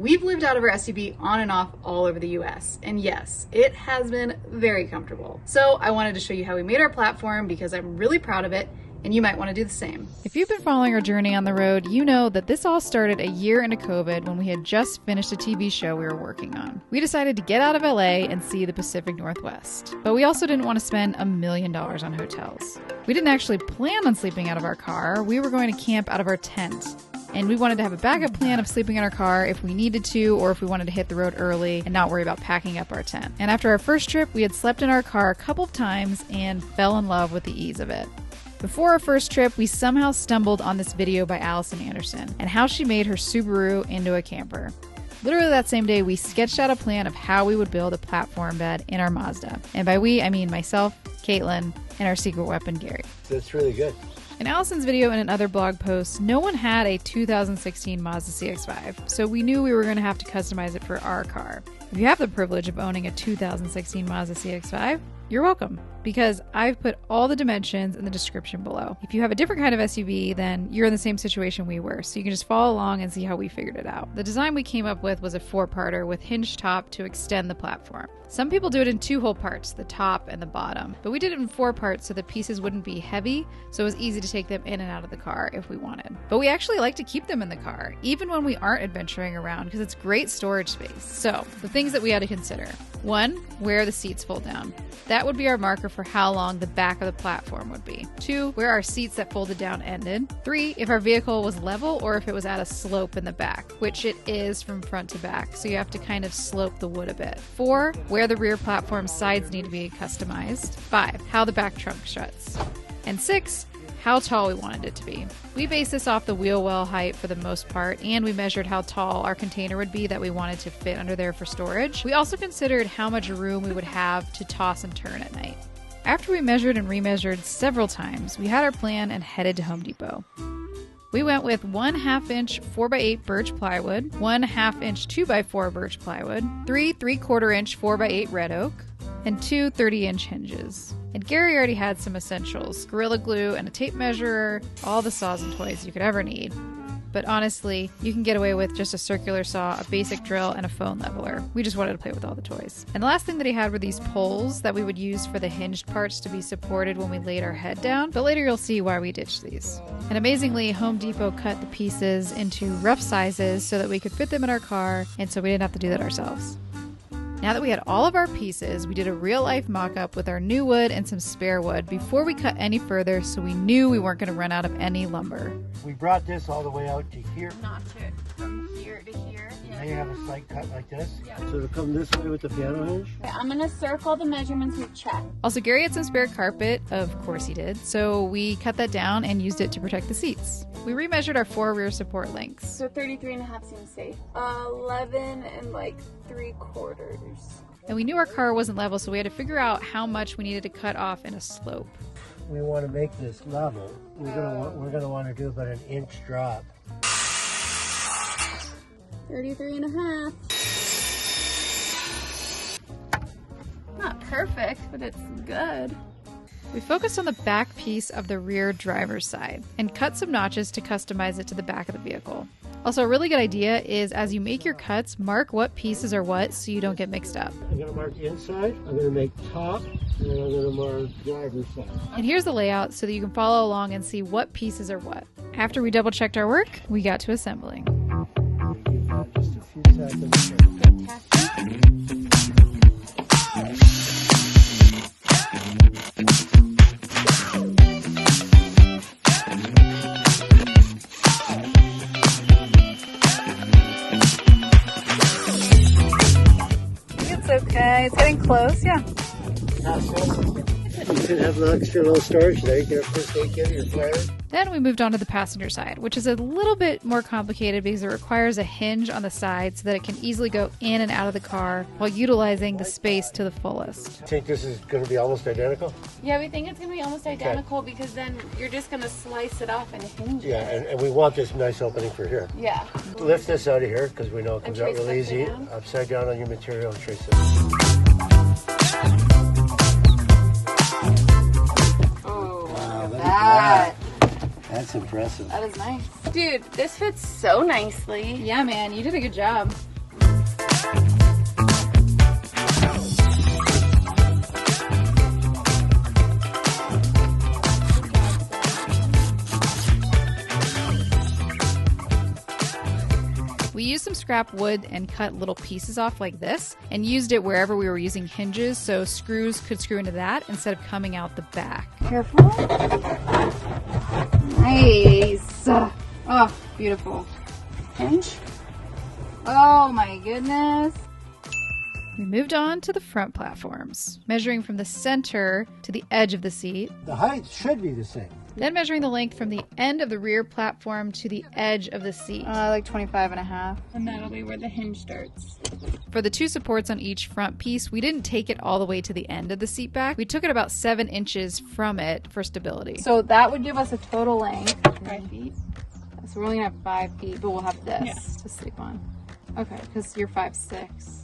We've lived out of our SUV on and off all over the US, and yes, it has been very comfortable. So I wanted to show you how we made our platform because I'm really proud of it, and you might want to do the same. If you've been following our journey on the road, you know that this all started a year into COVID when we had just finished a TV show we were working on. We decided to get out of LA and see the Pacific Northwest, but we also didn't want to spend $1 million on hotels. We didn't actually plan on sleeping out of our car. We were going to camp out of our tent. And we wanted to have a backup plan of sleeping in our car if we needed to, or if we wanted to hit the road early and not worry about packing up our tent. And after our first trip, we had slept in our car a couple of times and fell in love with the ease of it. Before our first trip, we somehow stumbled on this video by Allison Anderson and how she made her Subaru into a camper. Literally that same day, we sketched out a plan of how we would build a platform bed in our Mazda. And by we, I mean myself, Caitlin, and our secret weapon, Gary. That's really good. In Allison's video and in other blog posts, no one had a 2016 Mazda CX-5, so we knew we were going to have to customize it for our car. If you have the privilege of owning a 2016 Mazda CX-5, you're welcome, because I've put all the dimensions in the description below. If you have a different kind of SUV, then you're in the same situation we were, so you can just follow along and see how we figured it out. The design we came up with was a 4-parter with hinged top to extend the platform. Some people do it in 2 whole parts, the top and the bottom, but we did it in 4 parts so the pieces wouldn't be heavy, so it was easy to take them in and out of the car if we wanted. But we actually like to keep them in the car, even when we aren't adventuring around, because it's great storage space. So, the things that we had to consider. 1, where the seats fold down. That would be our marker for how long the back of the platform would be. 2, where our seats that folded down ended. 3, if our vehicle was level or if it was at a slope in the back, which it is from front to back, so you have to kind of slope the wood a bit. 4, where the rear platform sides need to be customized. 5, how the back trunk shuts. And 6, how tall we wanted it to be. We based this off the wheel well height for the most part, and we measured how tall our container would be that we wanted to fit under there for storage. We also considered how much room we would have to toss and turn at night. After we measured and remeasured several times, we had our plan and headed to Home Depot. We went with 1/2 inch 4x8 birch plywood, 1/2 inch 2x4 birch plywood, 3 3/4 inch 4x8 red oak, and 2 30-inch hinges. And Gary already had some essentials, Gorilla Glue and a tape measure, all the saws and toys you could ever need. But honestly, you can get away with just a circular saw, a basic drill, and a phone leveler. We just wanted to play with all the toys. And the last thing that he had were these poles that we would use for the hinged parts to be supported when we laid our head down, but later you'll see why we ditched these. And amazingly, Home Depot cut the pieces into rough sizes so that we could fit them in our car, and so we didn't have to do that ourselves. Now that we had all of our pieces, we did a real-life mock-up with our new wood and some spare wood before we cut any further, so we knew we weren't going to run out of any lumber. We brought this all the way out to here. Not to from here to here. Now you have a slight cut like this. Yeah. So it'll come this way with the piano hinge. Okay, I'm gonna circle the measurements we've checked. Also, Gary had some spare carpet, of course he did, so we cut that down and used it to protect the seats. We remeasured our 4 rear support lengths. So 33.5 seems safe. 11 and like 3/4. And we knew our car wasn't level, so we had to figure out how much we needed to cut off in a slope. We want to make this level. We're gonna want to do about an inch drop. 33.5. Not perfect, but it's good. We focused on the back piece of the rear driver's side and cut some notches to customize it to the back of the vehicle. Also, a really good idea is as you make your cuts, mark what pieces are what so you don't get mixed up. I'm going to mark inside, I'm going to make top, and then I'm going to mark driver's side. And here's the layout so that you can follow along and see what pieces are what. After we double checked our work, we got to assembling. Just a few seconds. It's okay. It's getting close, yeah. You can have an extra little storage there. You can have first aid kit, your flare. Then we moved on to the passenger side, which is a little bit more complicated because it requires a hinge on the side so that it can easily go in and out of the car while utilizing the space to the fullest. I think this is going to be almost identical. Yeah, we think it's gonna be almost identical because then you're just gonna slice it off and hinge Yeah, it. and we want this nice opening for here. Yeah. Lift this out of here because we know it comes out trace real it easy. down. Upside down on your material and trace it. Oh, Wow, look at that. That's impressive. That is nice. Dude, this fits so nicely. Yeah, man, you did a good job. We used some scrap wood and cut little pieces off like this and used it wherever we were using hinges so screws could screw into that instead of coming out the back. Careful. Nice. Oh, beautiful. Hinge. Oh my goodness. We moved on to the front platforms, measuring from the center to the edge of the seat, The height should be the same. then measuring the length from the end of the rear platform to the edge of the seat. Like 25.5. And that'll be where the hinge starts. For the 2 supports on each front piece, we didn't take it all the way to the end of the seat back. We took it about 7 inches from it for stability. So that would give us a total length. 5 feet. So we're only gonna have 5 feet, but we'll have this to sleep on. Okay, because you're 5'6".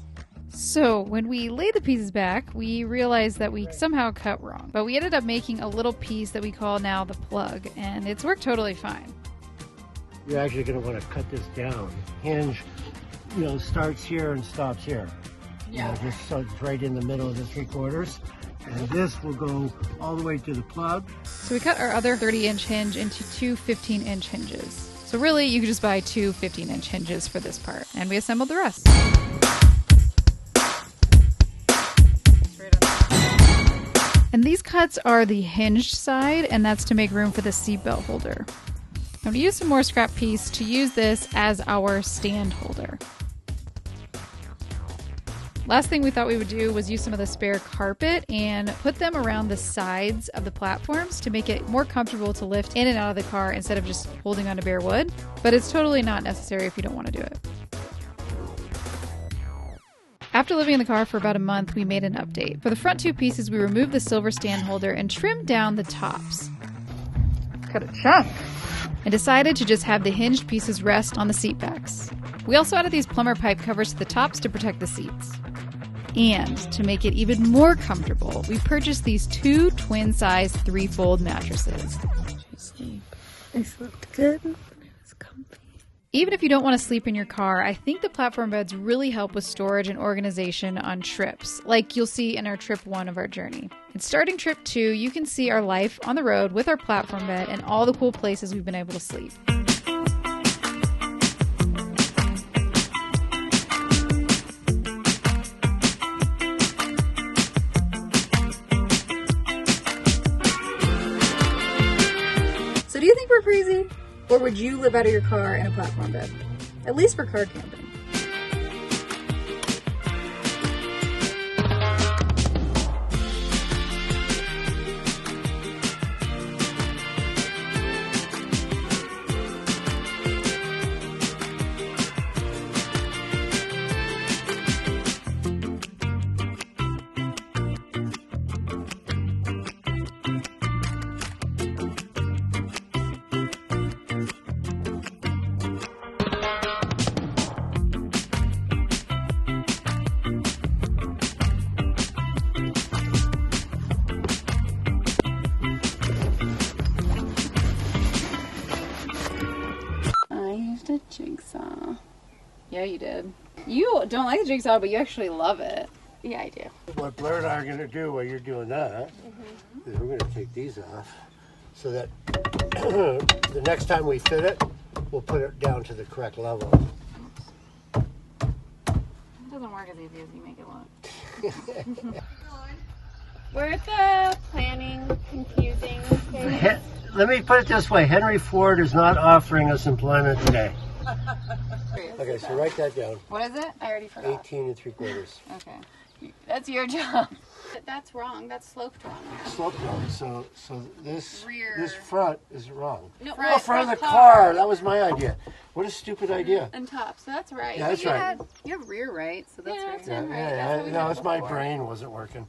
So when we laid the pieces back, we realized that we somehow cut wrong. But we ended up making a little piece that we call now the plug, and it's worked totally fine. You're actually going to want to cut this down. Hinge, starts here and stops here. Yeah. Just so it's right in the middle of the 3/4. And this will go all the way to the plug. So we cut our other 30-inch hinge into 2 15-inch hinges. So really, you could just buy 2 15-inch hinges for this part, and we assembled the rest. And these cuts are the hinged side, and that's to make room for the seatbelt holder. I'm going to use some more scrap piece to use this as our stand holder. Last thing we thought we would do was use some of the spare carpet and put them around the sides of the platforms to make it more comfortable to lift in and out of the car instead of just holding onto bare wood. But it's totally not necessary if you don't want to do it. After living in the car for about a month, we made an update. For the front 2 pieces, we removed the silver stand holder and trimmed down the tops. Cut a chunk. And decided to just have the hinged pieces rest on the seat backs. We also added these plumber pipe covers to the tops to protect the seats. And to make it even more comfortable, we purchased these 2 twin-size Trifold mattresses. I slept good. It was comfy. Even if you don't want to sleep in your car, I think the platform beds really help with storage and organization on trips, like you'll see in our trip 1 of our journey. And starting trip 2, you can see our life on the road with our platform bed and all the cool places we've been able to sleep. So do you think we're crazy? Or would you live out of your car in a platform bed? At least for car camping. A jig saw. Yeah, you did. You don't like the jig saw, but you actually love it. Yeah, I do. What Blair and I are going to do while you're doing that is we're going to take these off so that the next time we fit it, we'll put it down to the correct level. It doesn't work as easy as you make it look. We're at the planning, confusing phase. Let me put it this way. Henry Ford is not offering us employment today. Okay, so write that down. What is it? I already forgot. 18 3/4. Okay. That's your job. That's wrong. That's sloped wrong. Sloped wrong. So this Rear. this front is wrong. No, Oh, front of the car. That was my idea. What a stupid idea. And top. So that's right. Yeah, that's right. You have rear right, so that's right. Yeah, Right. yeah, That's what we no, did it's my before. brain wasn't working.